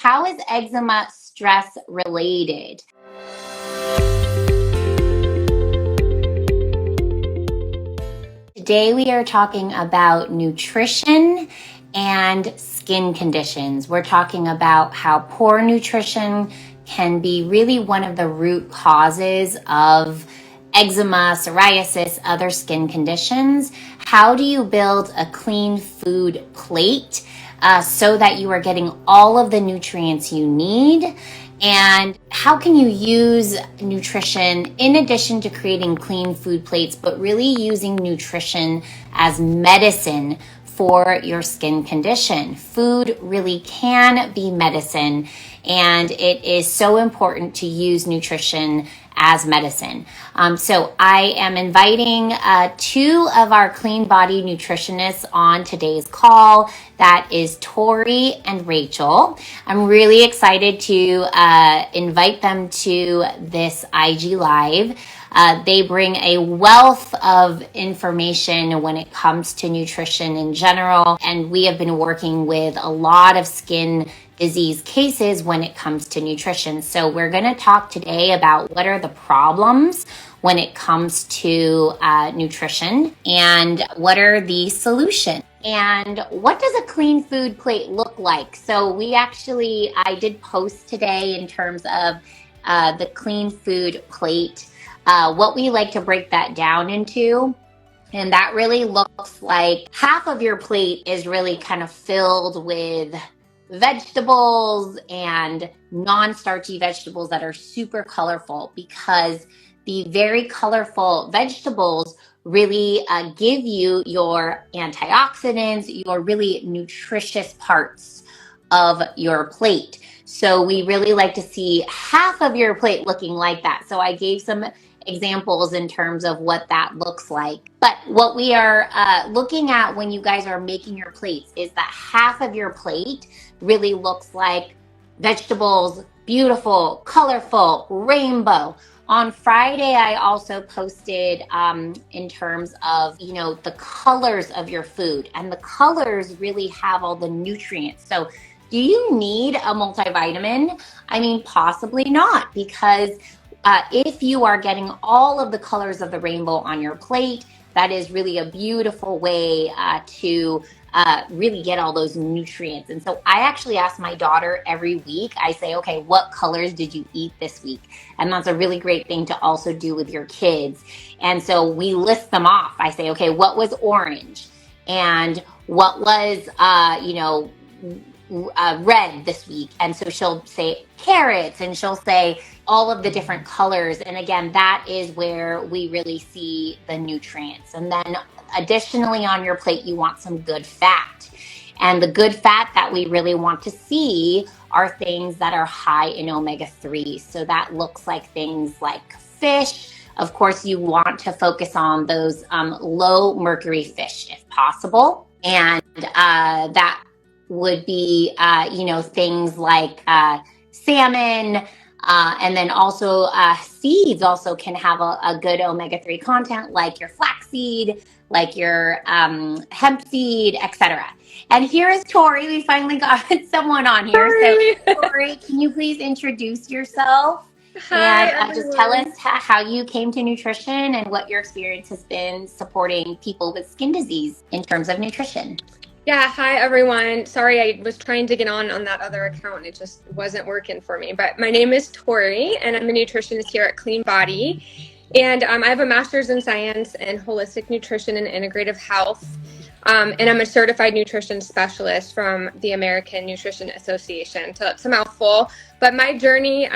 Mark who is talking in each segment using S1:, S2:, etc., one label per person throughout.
S1: how is eczema stress related? Today we are talking about nutrition and skin conditions. We're talking about how poor nutrition can be really one of the root causes of eczema, psoriasis, other skin conditions. How do you build a clean food plate so that you are getting all of the nutrients you need? And how can you use nutrition in addition to creating clean food plates, but really using nutrition as medicine for your skin condition? Food really can be medicine, and it is so important to use nutrition as medicine. So I am inviting two of our CleanBody Nutritionists on today's call. That is Tori and Rachel. I'm really excited to invite them to this IG Live. They bring a wealth of information when it comes to nutrition in general, and we have been working with a lot of skin disease cases when it comes to nutrition. So we're going to talk today about what are the problems when it comes to nutrition and what are the solutions. And what does a clean food plate look like? So I did post today in terms of the clean food plate, what we like to break that down into. And that really looks like half of your plate is really kind of filled with vegetables and non-starchy vegetables that are super colorful, because the very colorful vegetables really give you your antioxidants, your really nutritious parts of your plate. So we really like to see half of your plate looking like that. So I gave some examples in terms of what that looks like. But what we are looking at when you guys are making your plates is that half of your plate really looks like vegetables, beautiful, colorful, rainbow. On Friday, I also posted in terms of, the colors of your food, and the colors really have all the nutrients. So do you need a multivitamin? I mean, possibly not, because if you are getting all of the colors of the rainbow on your plate, that is really a beautiful way to really get all those nutrients. And so I actually ask my daughter every week, I say, okay, what colors did you eat this week? And that's a really great thing to also do with your kids. And so we list them off. I say, okay, what was orange? And what was, red this week? And so she'll say carrots, and she'll say all of the different colors. And again, that is where we really see the nutrients. And then additionally on your plate, you want some good fat. And the good fat that we really want to see are things that are high in omega-3. So that looks like things like fish. Of course, you want to focus on those low mercury fish if possible. And that would be, things like salmon, and then also seeds also can have a good omega-3 content, like your flaxseed, like your hemp seed, etc. And here is Tori. We finally got someone on here. So Tori, can you please introduce yourself?
S2: Hi,
S1: And just tell us how you came to nutrition and what your experience has been supporting people with skin disease in terms of nutrition.
S2: Yeah, hi everyone. Sorry, I was trying to get on that other account. It just wasn't working for me. But my name is Tori, and I'm a nutritionist here at CleanBody. And I have a master's in science and holistic nutrition and integrative health. And I'm a certified nutrition specialist from the American Nutrition Association. So it's a mouthful. But my journey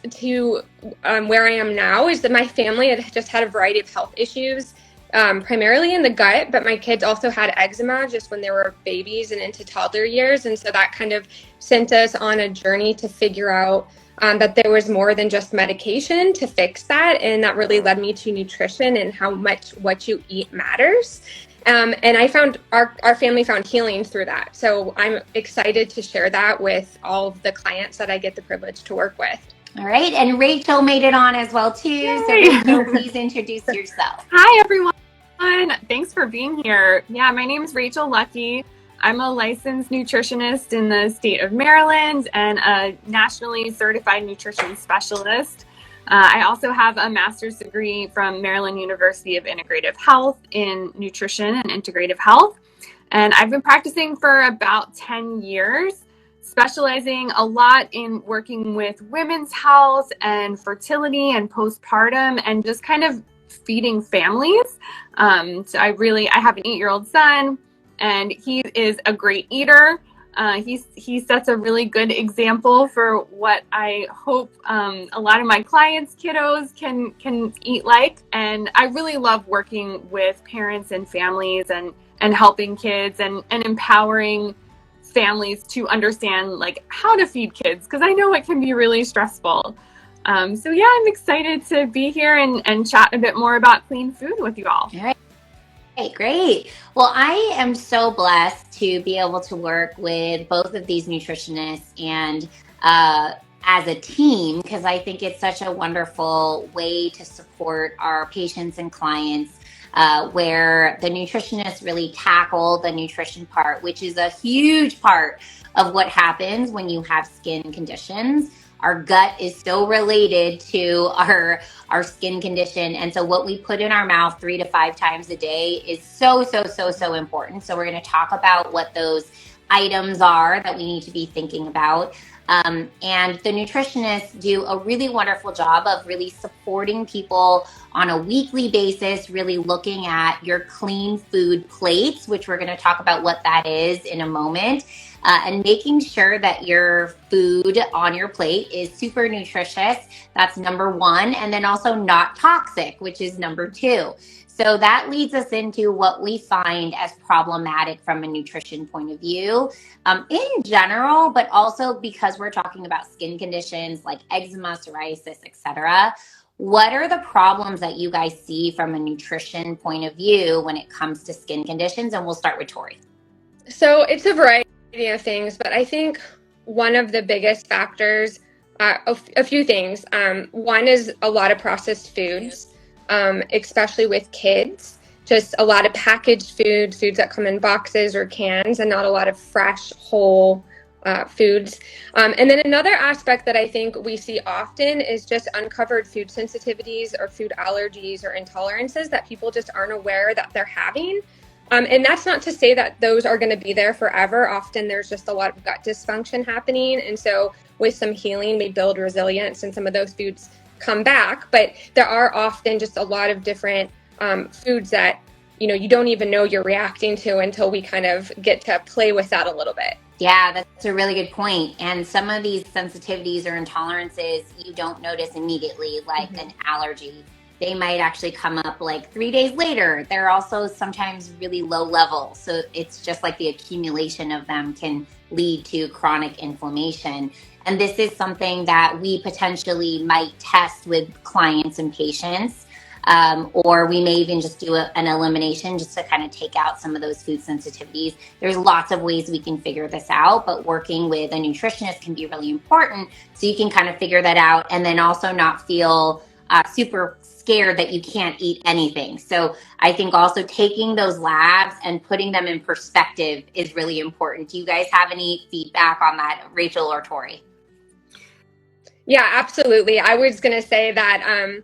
S2: to where I am now is that my family had just had a variety of health issues. Primarily in the gut, but my kids also had eczema just when they were babies and into toddler years. And so that kind of sent us on a journey to figure out that there was more than just medication to fix that. And that really led me to nutrition and how much what you eat matters. And I found our family found healing through that. So I'm excited to share that with all of the clients that I get the privilege to work with.
S1: All right. And Rachel made it on as well, too.
S3: Yay.
S1: So Rachel, please introduce yourself.
S3: Hi, everyone. Thanks for being here. Yeah, my name is Rachel Lucke. I'm a licensed nutritionist in the state of Maryland and a nationally certified nutrition specialist. I also have a master's degree from Maryland University of Integrative Health in nutrition and integrative health. And I've been practicing for about 10 years, specializing a lot in working with women's health and fertility and postpartum and just kind of feeding families. So I have an 8-year-old son, and he is a great eater. He sets a really good example for what I hope a lot of my clients' kiddos can eat like. And I really love working with parents and families and helping kids and empowering families to understand like how to feed kids, because I know it can be really stressful. So yeah, I'm excited to be here and chat a bit more about clean food with you all.
S1: All right. Great. Well, I am so blessed to be able to work with both of these nutritionists and as a team, because I think it's such a wonderful way to support our patients and clients, where the nutritionists really tackle the nutrition part, which is a huge part of what happens when you have skin conditions. Our gut is so related to our skin condition. And so what we put in our mouth 3 to 5 times a day is so important. So we're going to talk about what those items are that we need to be thinking about. And the nutritionists do a really wonderful job of really supporting people on a weekly basis, really looking at your clean food plates, which we're going to talk about what that is in a moment. And making sure that your food on your plate is super nutritious. That's number 1. And then also not toxic, which is number 2. So that leads us into what we find as problematic from a nutrition point of view, in general, but also because we're talking about skin conditions like eczema, psoriasis, etc. What are the problems that you guys see from a nutrition point of view when it comes to skin conditions? And we'll start with Tori.
S2: So it's a variety of things, but I think one of the biggest factors, a few things. One is a lot of processed foods, especially with kids. Just a lot of packaged foods that come in boxes or cans, and not a lot of fresh, whole foods. And then another aspect that I think we see often is just uncovered food sensitivities or food allergies or intolerances that people just aren't aware that they're having. And that's not to say that those are going to be there forever. Often there's just a lot of gut dysfunction happening. And so with some healing, we build resilience and some of those foods come back. But there are often just a lot of different foods that, you don't even know you're reacting to until we kind of get to play with that a little bit.
S1: Yeah, that's a really good point. And some of these sensitivities or intolerances you don't notice immediately, like an allergy. They might actually come up like 3 days later. They're also sometimes really low level. So it's just like the accumulation of them can lead to chronic inflammation. And this is something that we potentially might test with clients and patients. Or we may even just do an elimination just to kind of take out some of those food sensitivities. There's lots of ways we can figure this out, but working with a nutritionist can be really important so you can kind of figure that out and then also not feel super scared that you can't eat anything. So I think also taking those labs and putting them in perspective is really important. Do you guys have any feedback on that, Rachel or Tori?
S2: Yeah, absolutely. I was going to say that,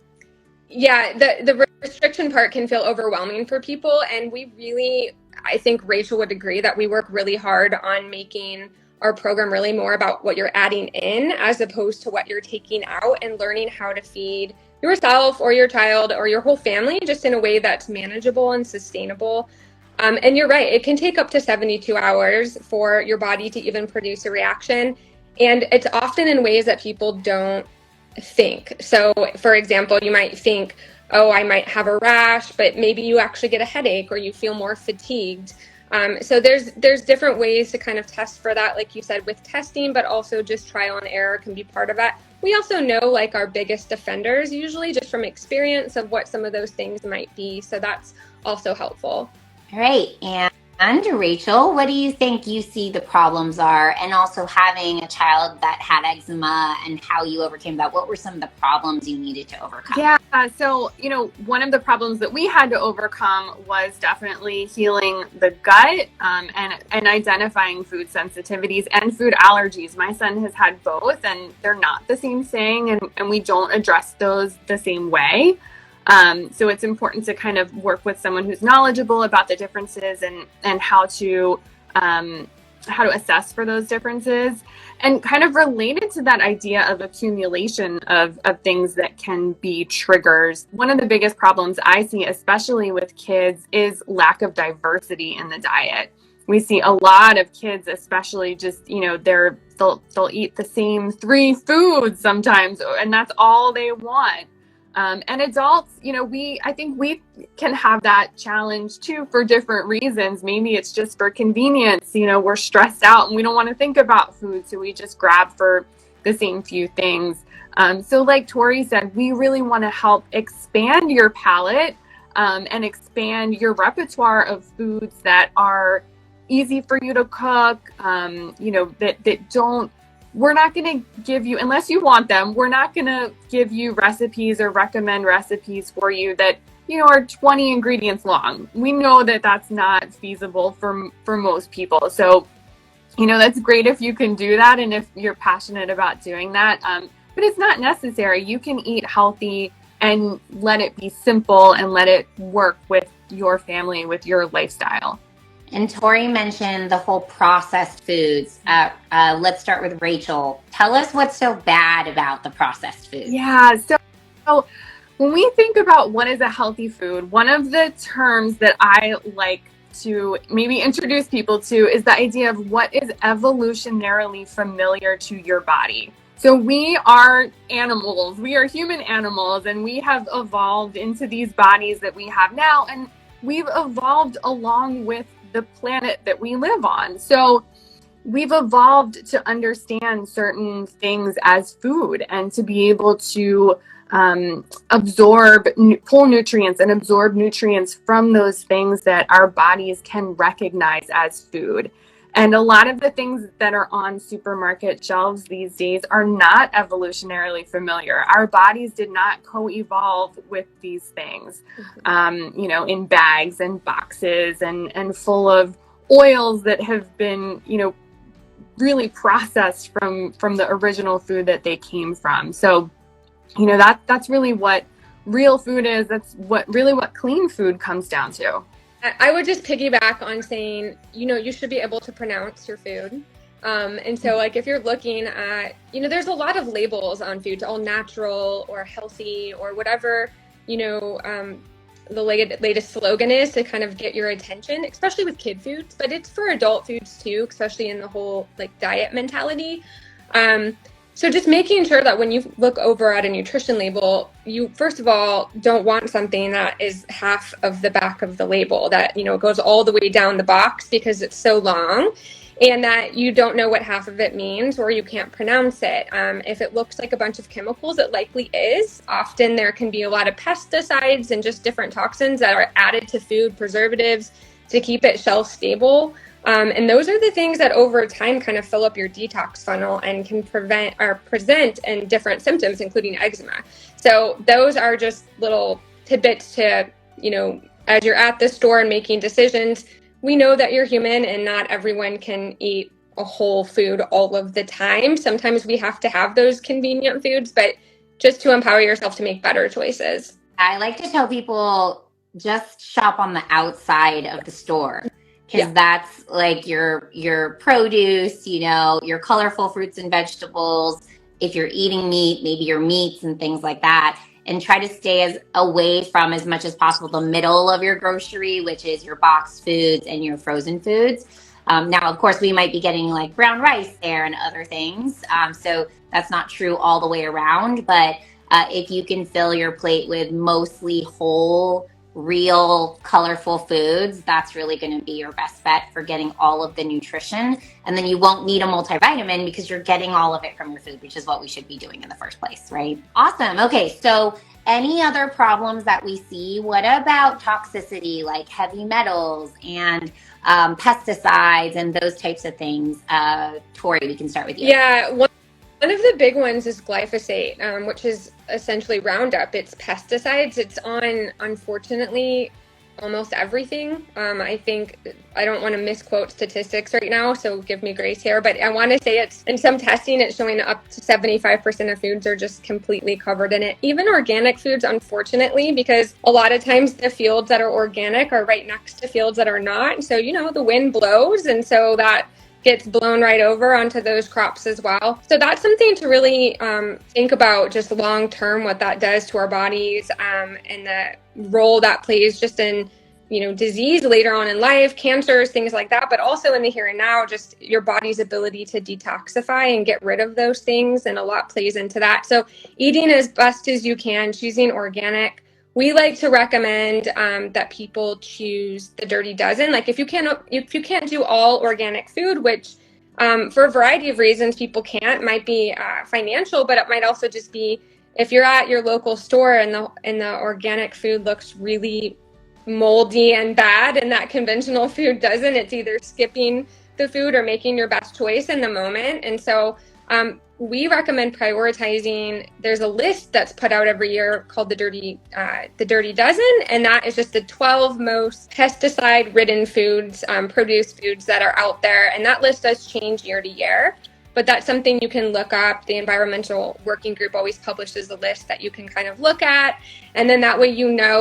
S2: the restriction part can feel overwhelming for people. And I think Rachel would agree that we work really hard on making our program really more about what you're adding in as opposed to what you're taking out, and learning how to feed yourself or your child or your whole family just in a way that's manageable and sustainable. And you're right, it can take up to 72 hours for your body to even produce a reaction. And it's often in ways that people don't think. So, for example, you might think, oh, I might have a rash, but maybe you actually get a headache or you feel more fatigued. So there's different ways to kind of test for that, like you said, with testing, but also just trial and error can be part of that. We also know like our biggest offenders usually just from experience of what some of those things might be. So that's also helpful.
S1: All right. And And Rachel, what do you think you see the problems are? And also having a child that had eczema and how you overcame that. What were some of the problems you needed to overcome?
S3: Yeah, so, one of the problems that we had to overcome was definitely healing the gut, and identifying food sensitivities and food allergies. My son has had both, and they're not the same thing, and we don't address those the same way. So it's important to kind of work with someone who's knowledgeable about the differences and how to assess for those differences. And kind of related to that idea of accumulation of things that can be triggers, one of the biggest problems I see, especially with kids, is lack of diversity in the diet. We see a lot of kids, especially just, they'll eat the same 3 foods sometimes, and that's all they want. And adults, I think we can have that challenge too for different reasons. Maybe it's just for convenience. We're stressed out and we don't want to think about food, so we just grab for the same few things. So like Tori said, we really want to help expand your palate, and expand your repertoire of foods that are easy for you to cook, we're not going to give you, unless you want them, we're not going to give you recipes or recommend recipes for you that, are 20 ingredients long. We know that that's not feasible for most people. So, that's great if you can do that and if you're passionate about doing that. But it's not necessary. You can eat healthy and let it be simple and let it work with your family, with your lifestyle.
S1: And Tori mentioned the whole processed foods. Let's start with Rachel. Tell us what's so bad about the processed foods.
S3: Yeah, so when we think about what is a healthy food, one of the terms that I like to maybe introduce people to is the idea of what is evolutionarily familiar to your body. So we are animals, we are human animals, and we have evolved into these bodies that we have now, and we've evolved along with the planet that we live on. So we've evolved to understand certain things as food and to be able to pull nutrients and absorb nutrients from those things that our bodies can recognize as food. And a lot of the things that are on supermarket shelves these days are not evolutionarily familiar. Our bodies did not co-evolve with these things, in bags and boxes and full of oils that have been, really processed from the original food that they came from. So, that's really what real food is. That's what clean food comes down to.
S2: I would just piggyback on saying, you should be able to pronounce your food. And so like if you're looking at, there's a lot of labels on foods, all natural or healthy or whatever, the latest slogan is to kind of get your attention, especially with kid foods, but it's for adult foods too, especially in the whole like diet mentality. So just making sure that when you look over at a nutrition label, you first of all don't want something that is half of the back of the label, that goes all the way down the box because it's so long, and that you don't know what half of it means or you can't pronounce it. If it looks like a bunch of chemicals, it likely is. Often there can be a lot of pesticides and just different toxins that are added to food, preservatives to keep it shelf stable. And those are the things that over time kind of fill up your detox funnel and can present in different symptoms, including eczema. So those are just little tidbits to, as you're at the store and making decisions, we know that you're human and not everyone can eat a whole food all of the time. Sometimes we have to have those convenient foods, but just to empower yourself to make better choices.
S1: I like to tell people just shop on the outside of the store. Because that's like your produce, your colorful fruits and vegetables. If you're eating meat, maybe your meats and things like that. And try to stay away from as much as possible the middle of your grocery, which is your boxed foods and your frozen foods. Now, of course, we might be getting like brown rice there and other things. So that's not true all the way around. But if you can fill your plate with mostly whole real colorful foods, that's really going to be your best bet for getting all of the nutrition. And then you won't need a multivitamin because you're getting all of it from your food, which is what we should be doing in the first place, right? Awesome. Okay, so any other problems that we see? What about toxicity like heavy metals and pesticides and those types of things? Tori, we can start with you.
S2: Yeah, one of the big ones is glyphosate, which is essentially Roundup. It's pesticides. It's on, unfortunately, almost everything. I think I don't want to misquote statistics right now, so give me grace here. But I want to say it's in some testing, it's showing up to 75% of foods are just completely covered in it. Even organic foods, unfortunately, because a lot of times the fields that are organic are right next to fields that are not. So, the wind blows, and so that gets blown right over onto those crops as well. So that's something to really think about just long term, what that does to our bodies, and the role that plays just in disease later on in life, cancers, things like that, but also in the here and now, just your body's ability to detoxify and get rid of those things, and a lot plays into that. So eating as best as you can, choosing organic. We like to recommend that people choose the Dirty Dozen. Like if you can't do all organic food, which for a variety of reasons people can't, it might be financial, but it might also just be if you're at your local store and the organic food looks really moldy and bad and that conventional food doesn't, it's either skipping the food or making your best choice in the moment. And so we recommend prioritizing. There's a list that's put out every year called the Dirty Dozen, and that is just the 12 most pesticide-ridden foods, produce foods that are out there. And that list does change year to year, but that's something you can look up. The Environmental Working Group always publishes a list that you can kind of look at, and then that way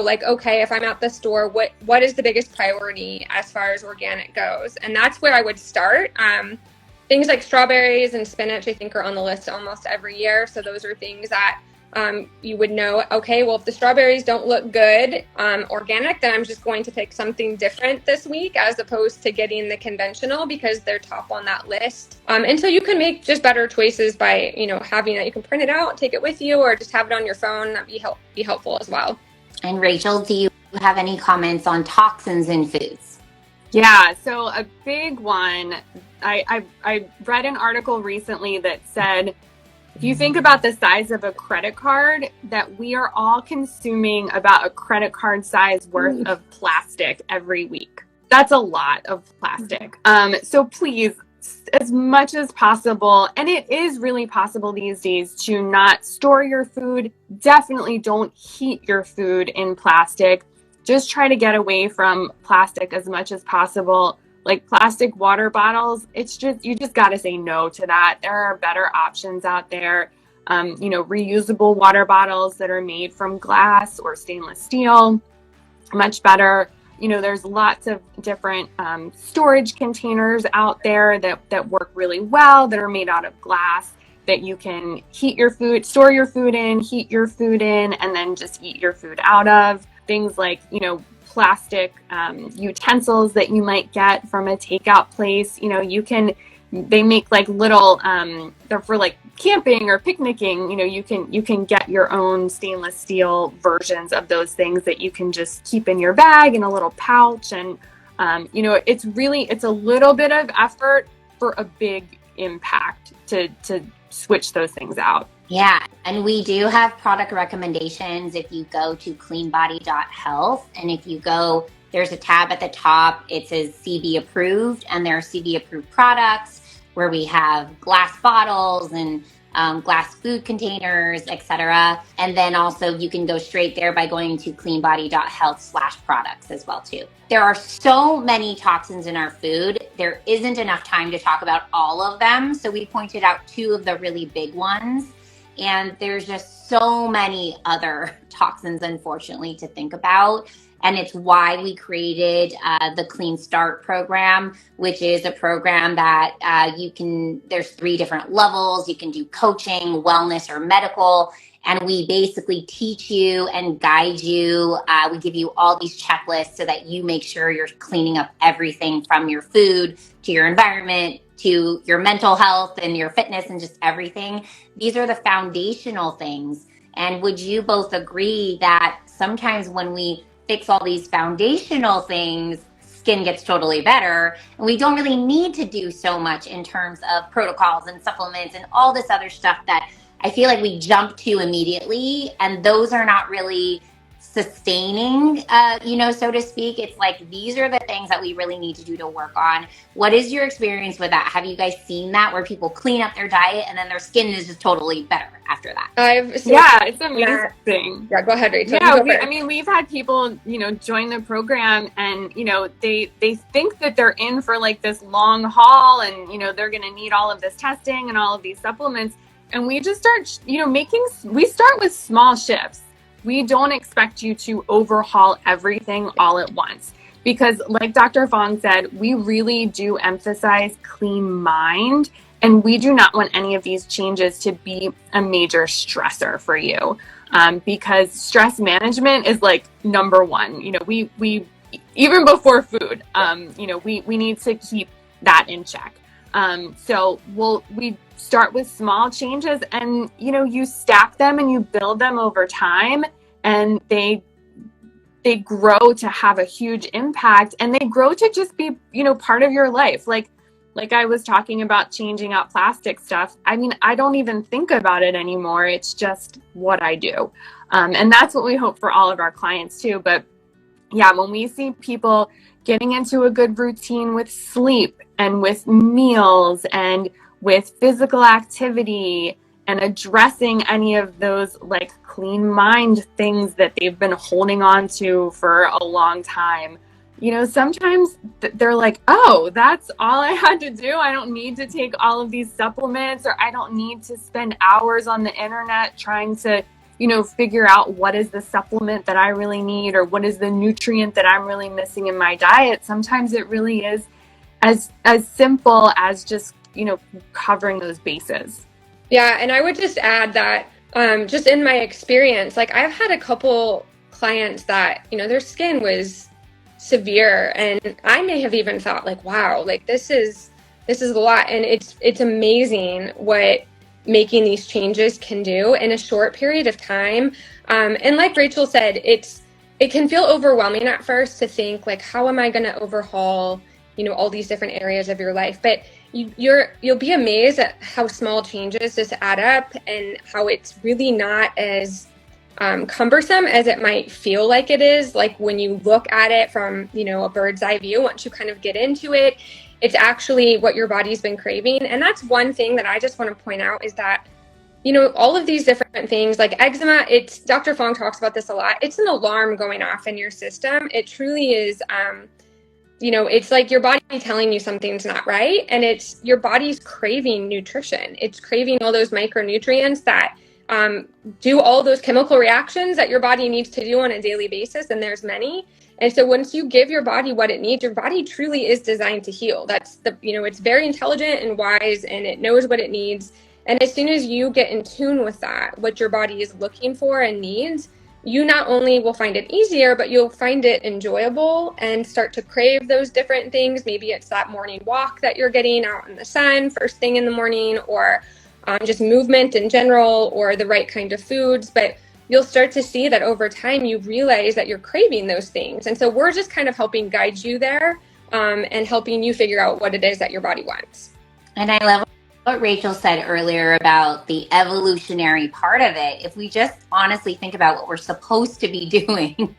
S2: like, okay, if I'm at the store, what is the biggest priority as far as organic goes? And that's where I would start. Things like strawberries and spinach, I think, are on the list almost every year. So those are things that you would know, okay, well, if the strawberries don't look good organic, then I'm just going to pick something different this week as opposed to getting the conventional because they're top on that list. And so you can make just better choices by, having that. You can print it out, take it with you, or just have it on your phone. That'd be helpful as well.
S1: And Rachel, do you have any comments on toxins in foods?
S3: Yeah, so a big one, I read an article recently that said, if you think about the size of a credit card, that we are all consuming about a credit card size worth of plastic every week. That's a lot of plastic. So please, as much as possible, and it is really possible these days to not store your food. Definitely don't heat your food in plastic. Just try to get away from plastic as much as possible. Like plastic water bottles, you just got to say no to that. There are better options out there. Reusable water bottles that are made from glass or stainless steel, much better. There's lots of different storage containers out there that work really well, that are made out of glass, that you can heat your food, store your food in, heat your food in, and then just eat your food out of. Things like, plastic utensils that you might get from a takeout place. They make like little, they're for like camping or picnicking. You can get your own stainless steel versions of those things that you can just keep in your bag in a little pouch. And, it's a little bit of effort for a big impact to switch those things out.
S1: Yeah, and we do have product recommendations if you go to cleanbody.health. And if you go, there's a tab at the top, it says CB approved, and there are CB approved products where we have glass bottles and glass food containers, etc. And then also you can go straight there by going to cleanbody.health/products as well too. There are so many toxins in our food. There isn't enough time to talk about all of them. So we pointed out two of the really big ones. And there's just so many other toxins, unfortunately, to think about. And it's why we created the Clean Start program, which is a program that there's 3 different levels. You can do coaching, wellness, or medical. And we basically teach you and guide you. We give you all these checklists so that you make sure you're cleaning up everything from your food to your environment to your mental health and your fitness and just everything. These are the foundational things. And would you both agree that sometimes when we fix all these foundational things, skin gets totally better. And we don't really need to do so much in terms of protocols and supplements and all this other stuff that I feel like we jump to immediately. And those are not really sustaining, so to speak. It's like, these are the things that we really need to do to work on. What is your experience with that? Have you guys seen that where people clean up their diet and then their skin is just totally better after that?
S2: I've seen
S3: Yeah, it's amazing.
S2: Yeah, go ahead, Rachel.
S3: Yeah, we've had people, join the program and, they think that they're in for like this long haul and, they're going to need all of this testing and all of these supplements. And we just start, we start with small shifts. We don't expect you to overhaul everything all at once. Because like Dr. Fong said, we really do emphasize clean mind. And we do not want any of these changes to be a major stressor for you, because stress management is like number one. We even before food, we need to keep that in check. So we start with small changes, and you stack them and you build them over time, and they grow to have a huge impact, and they grow to just be part of your life. Like I was talking about changing out plastic stuff. I mean, I don't even think about it anymore. It's just what I do. And that's what we hope for all of our clients too. But yeah, when we see people getting into a good routine with sleep and with meals and with physical activity and addressing any of those like clean mind things that they've been holding on to for a long time, sometimes they're like, oh, that's all I had to do. I don't need to take all of these supplements, or I don't need to spend hours on the internet trying to, figure out what is the supplement that I really need, or what is the nutrient that I'm really missing in my diet. Sometimes it really is as simple as just, covering those bases.
S2: Yeah. And I would just add that, just in my experience, like I've had a couple clients that, their skin was severe, and I may have even thought like, wow, like this is a lot. And it's amazing what making these changes can do in a short period of time. And like Rachel said, it can feel overwhelming at first to think like, how am I going to overhaul, all these different areas of your life? But you'll be amazed at how small changes just add up, and how it's really not as cumbersome as it might feel like it is. Like when you look at it from, a bird's eye view, once you kind of get into it, it's actually what your body's been craving. And that's one thing that I just want to point out is that, all of these different things like eczema, Dr. Fong talks about this a lot. It's an alarm going off in your system. It truly is, it's like your body telling you something's not right. And it's your body's craving nutrition. It's craving all those micronutrients that do all those chemical reactions that your body needs to do on a daily basis. And there's many. And so once you give your body what it needs, your body truly is designed to heal. That's it's very intelligent and wise, and it knows what it needs. And as soon as you get in tune with that, what your body is looking for and needs, you not only will find it easier, but you'll find it enjoyable and start to crave those different things. Maybe it's that morning walk that you're getting out in the sun first thing in the morning, or just movement in general, or the right kind of foods. But you'll start to see that over time you realize that you're craving those things. And so we're just kind of helping guide you there, and helping you figure out what it is that your body wants.
S1: And I love what Rachel said earlier about the evolutionary part of it. If we just honestly think about what we're supposed to be doing,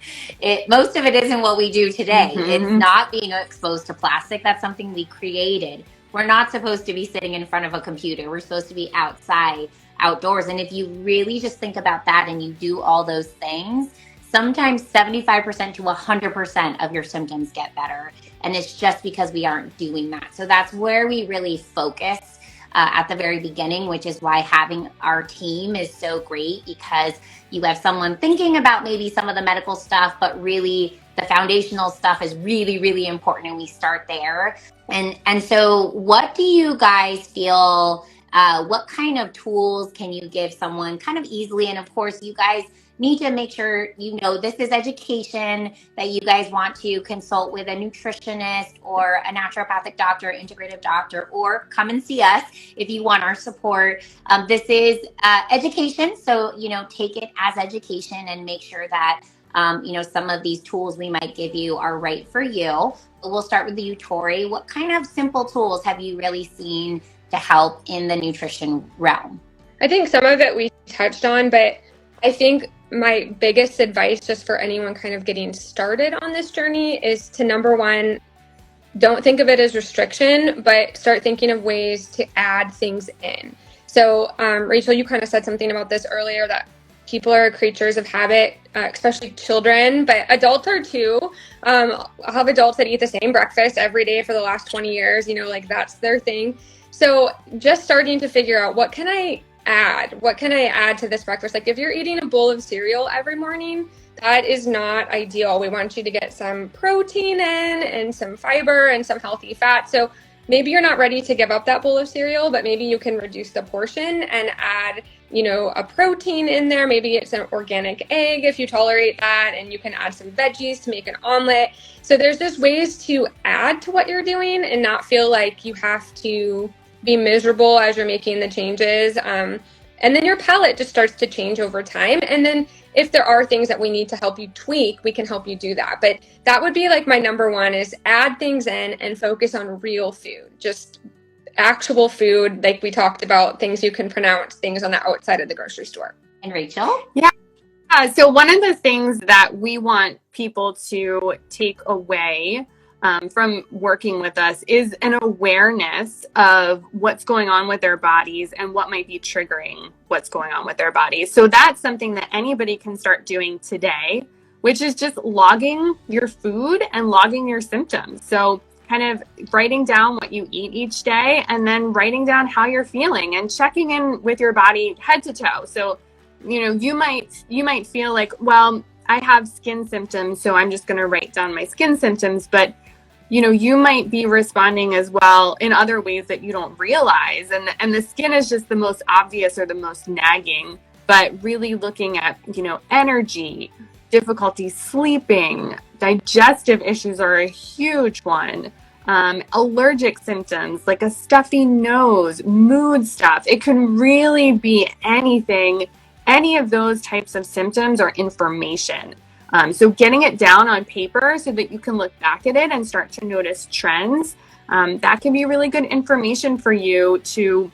S1: most of it isn't what we do today. Mm-hmm. It's not being exposed to plastic. That's something we created. We're not supposed to be sitting in front of a computer. We're supposed to be outside, outdoors. And if you really just think about that and you do all those things, sometimes 75% to 100% of your symptoms get better. And it's just because we aren't doing that. So that's where we really focus at the very beginning, which is why having our team is so great, because you have someone thinking about maybe some of the medical stuff, but really the foundational stuff is really, really important, and we start there. And so what do you guys feel, what kind of tools can you give someone kind of easily? And of course, you guys need to make sure this is education, that you guys want to consult with a nutritionist or a naturopathic doctor, integrative doctor, or come and see us if you want our support. This is education, so take it as education and make sure that some of these tools we might give you are right for you. We'll start with you, Tori. What kind of simple tools have you really seen to help in the nutrition realm?
S2: I think some of it we touched on, but I think my biggest advice just for anyone kind of getting started on this journey is to, number one, don't think of it as restriction, but start thinking of ways to add things in. So, Rachel, you kind of said something about this earlier, that people are creatures of habit, especially children, but adults are too. I'll have adults that eat the same breakfast every day for the last 20 years, like that's their thing. So just starting to figure out, what can I add? What can I add to this breakfast? Like if you're eating a bowl of cereal every morning, that is not ideal. We want you to get some protein in and some fiber and some healthy fat. So maybe you're not ready to give up that bowl of cereal, but maybe you can reduce the portion and add, a protein in there. Maybe it's an organic egg if you tolerate that, and you can add some veggies to make an omelet. So there's just ways to add to what you're doing and not feel like you have to be miserable as you're making the changes. And then your palate just starts to change over time. And then if there are things that we need to help you tweak, we can help you do that. But that would be like my number one, is add things in and focus on real food, just actual food. Like we talked about, things you can pronounce, things on the outside of the grocery store.
S1: And Rachel?
S3: Yeah. So one of the things that we want people to take away from working with us is an awareness of what's going on with their bodies and what might be triggering what's going on with their bodies. So that's something that anybody can start doing today, which is just logging your food and logging your symptoms. So kind of writing down what you eat each day, and then writing down how you're feeling and checking in with your body head to toe. So, you might feel like, well, I have skin symptoms, so I'm just going to write down my skin symptoms. But you might be responding as well in other ways that you don't realize. And the skin is just the most obvious or the most nagging, but really looking at, energy, difficulty sleeping, digestive issues are a huge one. Allergic symptoms like a stuffy nose, mood stuff. It can really be anything, any of those types of symptoms or information. So getting it down on paper so that you can look back at it and start to notice trends, that can be really good information for you to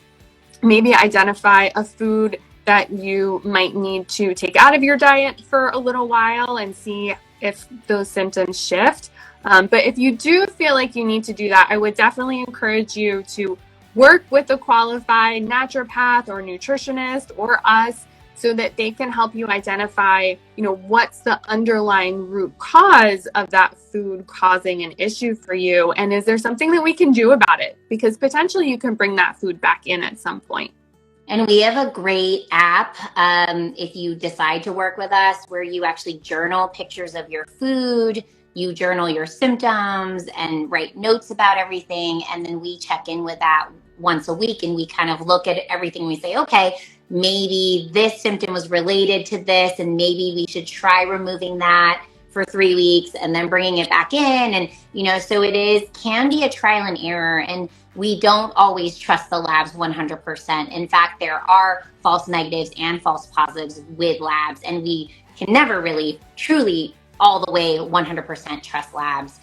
S3: maybe identify a food that you might need to take out of your diet for a little while and see if those symptoms shift. But if you do feel like you need to do that, I would definitely encourage you to work with a qualified naturopath or nutritionist or us, so that they can help you identify, what's the underlying root cause of that food causing an issue for you. And is there something that we can do about it? Because potentially you can bring that food back in at some point.
S1: And we have a great app, if you decide to work with us, where you actually journal pictures of your food, you journal your symptoms and write notes about everything. And then we check in with that once a week, and we kind of look at everything. We say, okay, maybe this symptom was related to this, and maybe we should try removing that for 3 weeks and then bringing it back in. And, so it can be a trial and error. And we don't always trust the labs 100%. In fact, there are false negatives and false positives with labs, and we can never really truly all the way 100% trust labs.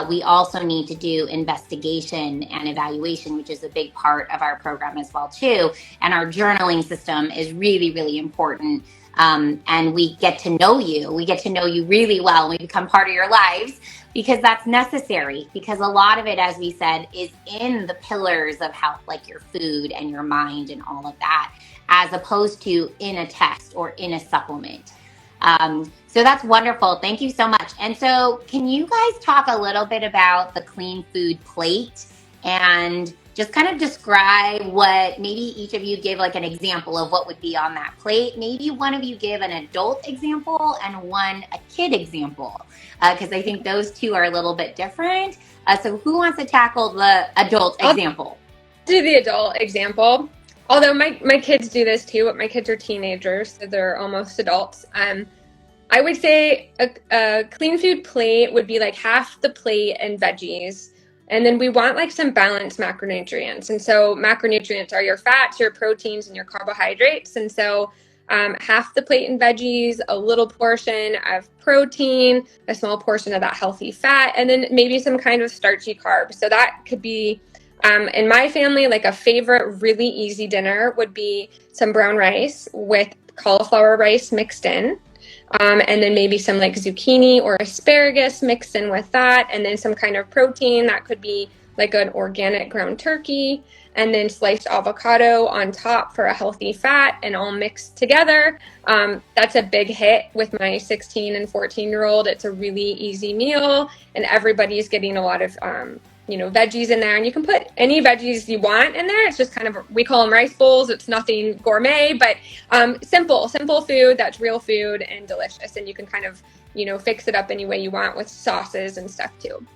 S1: We also need to do investigation and evaluation, which is a big part of our program as well too. And our journaling system is really, really important. And we get to know you. We get to know you really well, and we become part of your lives, because that's necessary. Because a lot of it, as we said, is in the pillars of health, like your food and your mind and all of that, as opposed to in a test or in a supplement. So that's wonderful. Thank you so much. And so can you guys talk a little bit about the CleanFOOD Plate and just kind of describe what, maybe each of you give like an example of what would be on that plate. Maybe one of you give an adult example and one a kid example, because I think those two are a little bit different. So who wants to tackle the adult example?
S2: Do the adult example. Although my kids do this too, but my kids are teenagers, so they're almost adults. I would say a CleanFOOD plate would be like half the plate and veggies. And then we want like some balanced macronutrients. And so macronutrients are your fats, your proteins, and your carbohydrates. And so half the plate in veggies, a little portion of protein, a small portion of that healthy fat, and then maybe some kind of starchy carb. So that could be, in my family, like a favorite really easy dinner would be some brown rice with cauliflower rice mixed in. And then maybe some like zucchini or asparagus mixed in with that, and then some kind of protein that could be like an organic ground turkey, and then sliced avocado on top for a healthy fat, and all mixed together. That's a big hit with my 16 and 14-year-old. It's a really easy meal, and everybody's getting a lot of veggies in there, and you can put any veggies you want in there. It's just kind of, we call them rice bowls. It's nothing gourmet, but simple food that's real food and delicious. And you can kind of, fix it up any way you want with sauces and stuff too.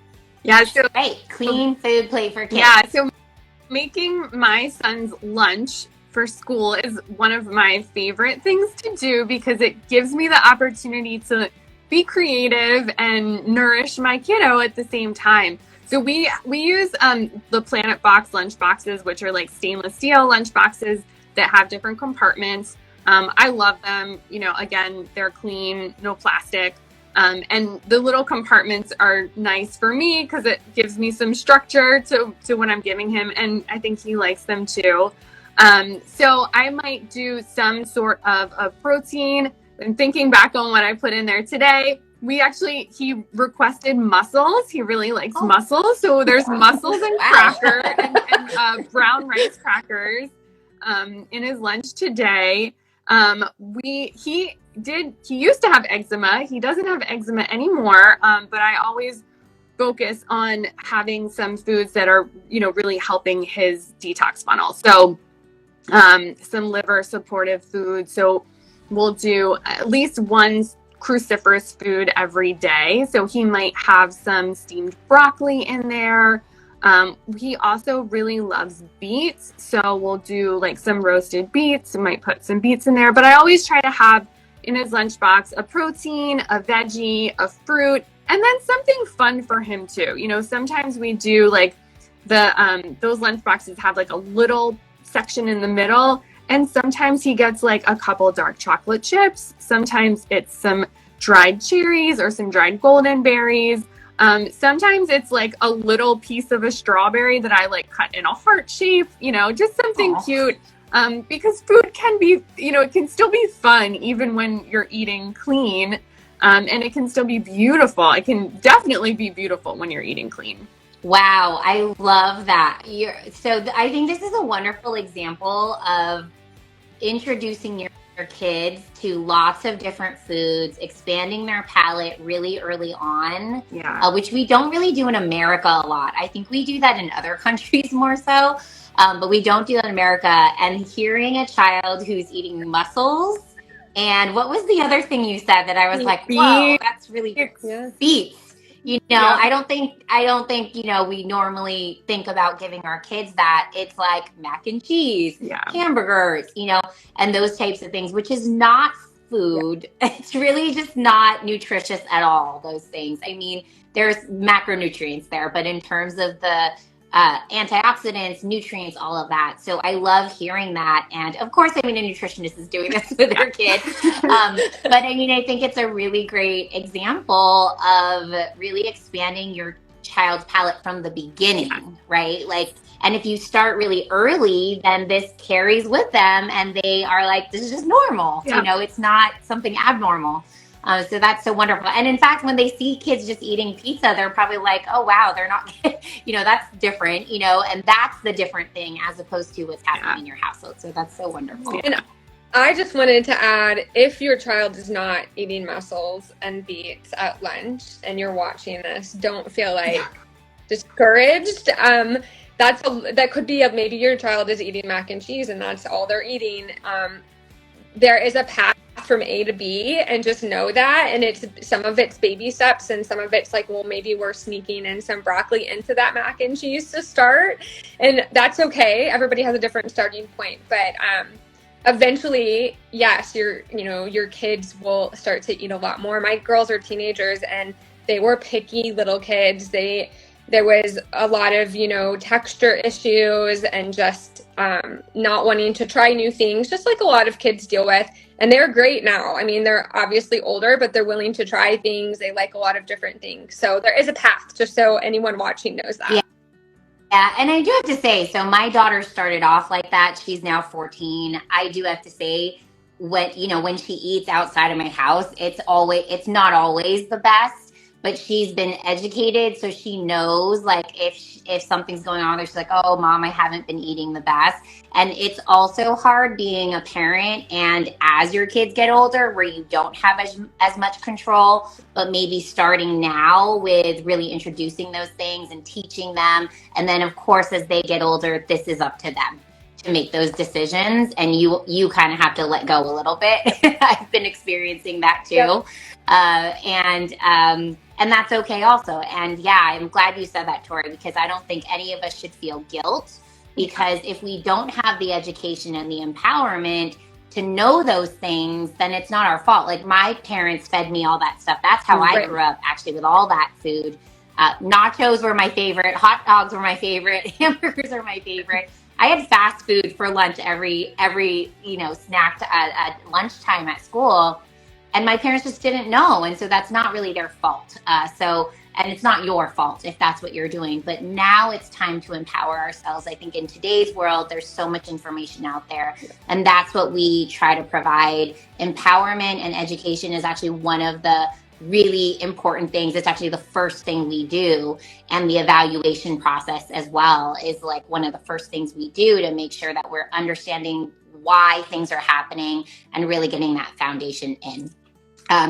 S3: Yeah. So
S1: Right. Clean food plate for kids.
S3: Yeah. So making my son's lunch for school is one of my favorite things to do because it gives me the opportunity to be creative and nourish my kiddo at the same time. So we use the Planet Box lunch boxes, which are like stainless steel lunch boxes that have different compartments. I love them. Again, they're clean, no plastic. And the little compartments are nice for me because it gives me some structure to what I'm giving him. And I think he likes them too. So I might do some sort of a protein. And thinking back on what I put in there today, he requested mussels. He really likes mussels. So there's mussels and cracker and brown rice crackers in his lunch today. He used to have eczema. He doesn't have eczema anymore. But I always focus on having some foods that are, really helping his detox funnel. So some liver supportive food. So we'll do at least one cruciferous food every day. So he might have some steamed broccoli in there. He also really loves beets. So we'll do like some roasted beets. I might put some beets in there, but I always try to have in his lunchbox a protein, a veggie, a fruit, and then something fun for him too. Sometimes we do like those lunch boxes have like a little section in the middle. And sometimes he gets like a couple dark chocolate chips. Sometimes it's some dried cherries or some dried golden berries. Sometimes it's like a little piece of a strawberry that I like cut in a heart shape, just something cute. Because food can be, it can still be fun even when you're eating clean. And it can still be beautiful. It can definitely be beautiful when you're eating clean.
S1: Wow, I love that. I think this is a wonderful example of introducing your kids to lots of different foods, expanding their palate really early on, which we don't really do in America a lot. I think we do that in other countries more so, but we don't do that in America. And hearing a child who's eating mussels, and what was the other thing you said that I was like, whoa, that's really beets. I don't think, we normally think about giving our kids that. It's like mac and cheese, hamburgers, and those types of things, which is not food. It's really just not nutritious at all, those things. I mean, there's macronutrients there, but in terms of the antioxidants, nutrients, all of that. So I love hearing that. And of course, a nutritionist is doing this with their kids. But I think it's a really great example of really expanding your child's palate from the beginning, right? Like, and if you start really early, then this carries with them and they are like, this is just normal. It's not something abnormal. So that's so wonderful. And in fact, when they see kids just eating pizza, they're probably like, oh, wow, they're not, that's different, and that's the different thing as opposed to what's happening in your household. So that's so wonderful.
S2: And I just wanted to add, if your child is not eating mussels and beets at lunch and you're watching this, don't feel like discouraged. That could be maybe your child is eating mac and cheese and that's all they're eating. There is a path from A to B, and just know that. And some of it's baby steps and some of it's like, well, maybe we're sneaking in some broccoli into that mac and cheese to start, and that's okay. Everybody has a different starting point, but eventually, yes, your kids will start to eat a lot more. My girls are teenagers and they were picky little kids. There was a lot of, texture issues and just not wanting to try new things, just like a lot of kids deal with. And they're great now. I mean, they're obviously older, but they're willing to try things. They like a lot of different things. So there is a path, just so anyone watching knows that.
S1: Yeah. Yeah, and I do have to say, so my daughter started off like that. She's now 14. I do have to say, when she eats outside of my house, it's not always the best, but she's been educated, so she knows like if something's going on, she's like, "Oh, mom, I haven't been eating the best." And it's also hard being a parent, and as your kids get older, where you don't have as much control, but maybe starting now with really introducing those things and teaching them. And then, of course, as they get older, this is up to them to make those decisions. And you kind of have to let go a little bit. I've been experiencing that too. Yep. And that's okay also. And yeah, I'm glad you said that, Tori, because I don't think any of us should feel guilt, because if we don't have the education and the empowerment to know those things, then it's not our fault. Like my parents fed me all that stuff. That's how I grew up, actually, with all that food. Nachos were my favorite. Hot dogs were my favorite. Hamburgers are my favorite. I had fast food for lunch every snack at lunchtime at school, and my parents just didn't know, and so that's not really their fault. And it's not your fault if that's what you're doing. But now it's time to empower ourselves. I think in today's world, there's so much information out there. And that's what we try to provide. Empowerment and education is actually one of the really important things. It's actually the first thing we do. And the evaluation process as well is like one of the first things we do to make sure that we're understanding why things are happening and really getting that foundation in.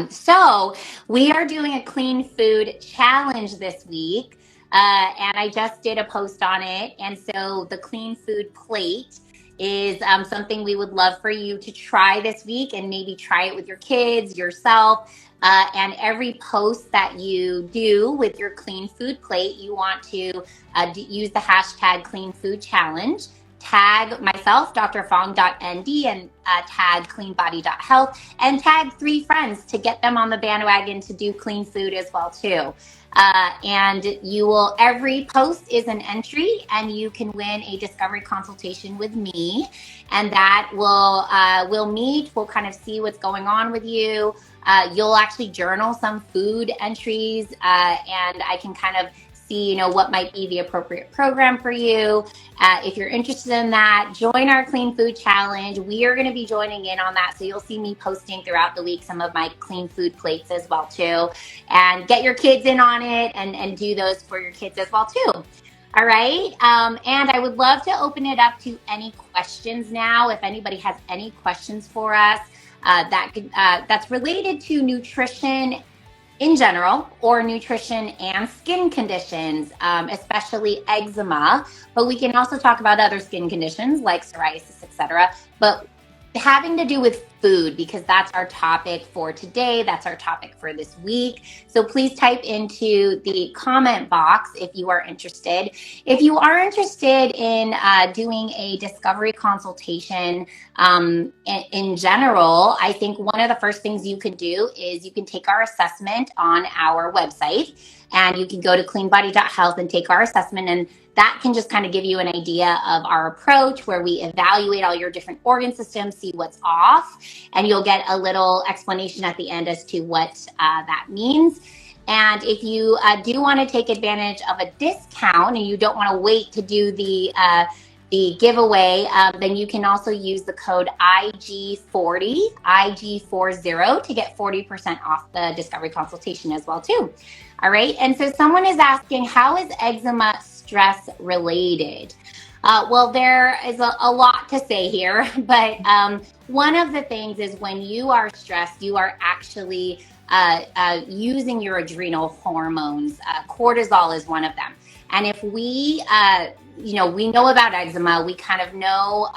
S1: So we are doing a clean food challenge this week, and I just did a post on it. And so the clean food plate is something we would love for you to try this week, and maybe try it with your kids, yourself. And every post that you do with your clean food plate, you want to use the hashtag clean food challenge. Tag myself, drfong.nd, and tag cleanbody.health, and tag 3 friends to get them on the bandwagon to do clean food as well too. And every post is an entry, and you can win a discovery consultation with me, and that we'll meet, we'll kind of see what's going on with you. You'll actually journal some food entries, and I can kind of see, what might be the appropriate program for you. If you're interested in that, join our Clean Food Challenge. We are going to be joining in on that. So you'll see me posting throughout the week some of my clean food plates as well too. And get your kids in on it and do those for your kids as well too. All right. And I would love to open it up to any questions now. If anybody has any questions for us that's related to nutrition in general, or nutrition and skin conditions, especially eczema, but we can also talk about other skin conditions like psoriasis, etc. But having to do with food, because that's our topic for today. That's our topic for this week. So please type into the comment box if you are interested. If you are interested in doing a discovery consultation in general, I think one of the first things you can do is you can take our assessment on our website, and you can go to cleanbody.health and take our assessment, and that can just kind of give you an idea of our approach, where we evaluate all your different organ systems, see what's off, and you'll get a little explanation at the end as to what that means. And if you do want to take advantage of a discount and you don't want to wait to do the giveaway, then you can also use the code IG40 to get 40% off the discovery consultation as well too. All right. And so someone is asking, how is eczema stress related? Well, there is a lot to say here, but one of the things is when you are stressed, you are actually using your adrenal hormones. Cortisol is one of them. And if we know about eczema, we kind of know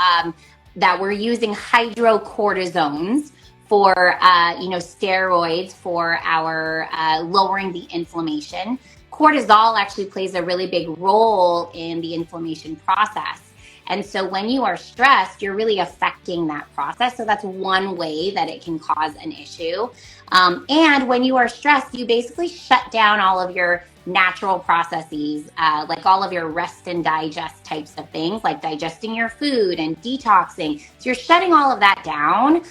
S1: that we're using hydrocortisones for, steroids for our lowering the inflammation. Cortisol actually plays a really big role in the inflammation process. And so when you are stressed, you're really affecting that process. So that's one way that it can cause an issue. And when you are stressed, you basically shut down all of your natural processes, like all of your rest and digest types of things, like digesting your food and detoxing. So you're shutting all of that down.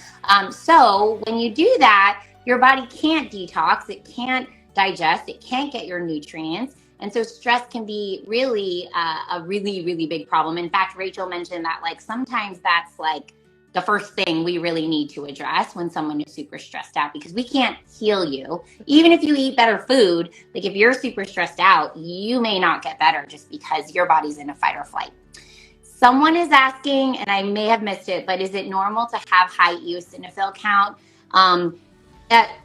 S1: So when you do that, your body can't detox, it can't digest, it can't get your nutrients. And so stress can be really a really, really big problem. In fact, Rachel mentioned that like sometimes that's like the first thing we really need to address when someone is super stressed out, because we can't heal you. Even if you eat better food, like if you're super stressed out, you may not get better just because your body's in a fight or flight. Someone is asking, and I may have missed it, but is it normal to have high eosinophil count?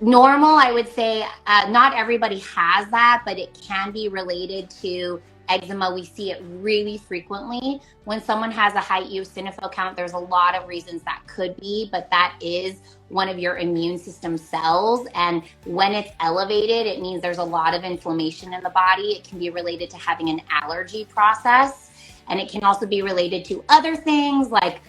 S1: Normal, I would say, not everybody has that, but it can be related to eczema. We see it really frequently. When someone has a high eosinophil count, there's a lot of reasons that could be, but that is one of your immune system cells. And when it's elevated, it means there's a lot of inflammation in the body. It can be related to having an allergy process. And it can also be related to other things like,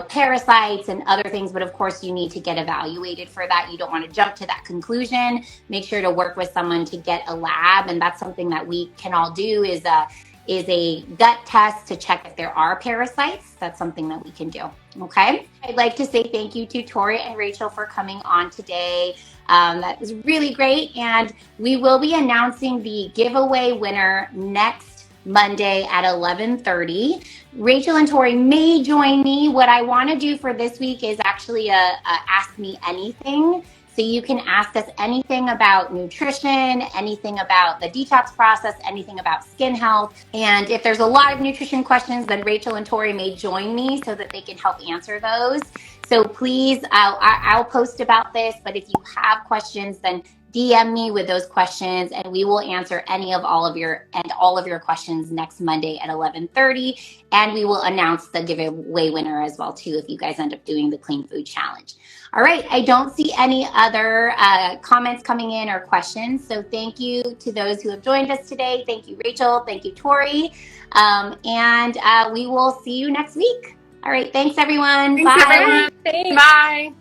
S1: parasites and other things. But of course, you need to get evaluated for that. You don't want to jump to that conclusion. Make sure to work with someone to get a lab. And that's something that we can all do is a gut test to check if there are parasites. That's something that we can do. Okay. I'd like to say thank you to Tori and Rachel for coming on today. That was really great. And we will be announcing the giveaway winner next Monday at 11:30. Rachel and Tori may join me. What I want to do for this week is actually a Ask Me Anything. So you can ask us anything about nutrition, anything about the detox process, anything about skin health. And if there's a lot of nutrition questions, then Rachel and Tori may join me so that they can help answer those. So please, I'll post about this, but if you have questions, then DM me with those questions and we will answer all of your questions next Monday at 11:30. And we will announce the giveaway winner as well too, if you guys end up doing the Clean Food Challenge. All right, I don't see any other comments coming in or questions. So thank you to those who have joined us today. Thank you, Rachel. Thank you, Tori. And we will see you next week. All right, thanks everyone.
S3: Thanks,
S1: Bye.
S3: everyone.
S2: Thanks.
S3: Bye.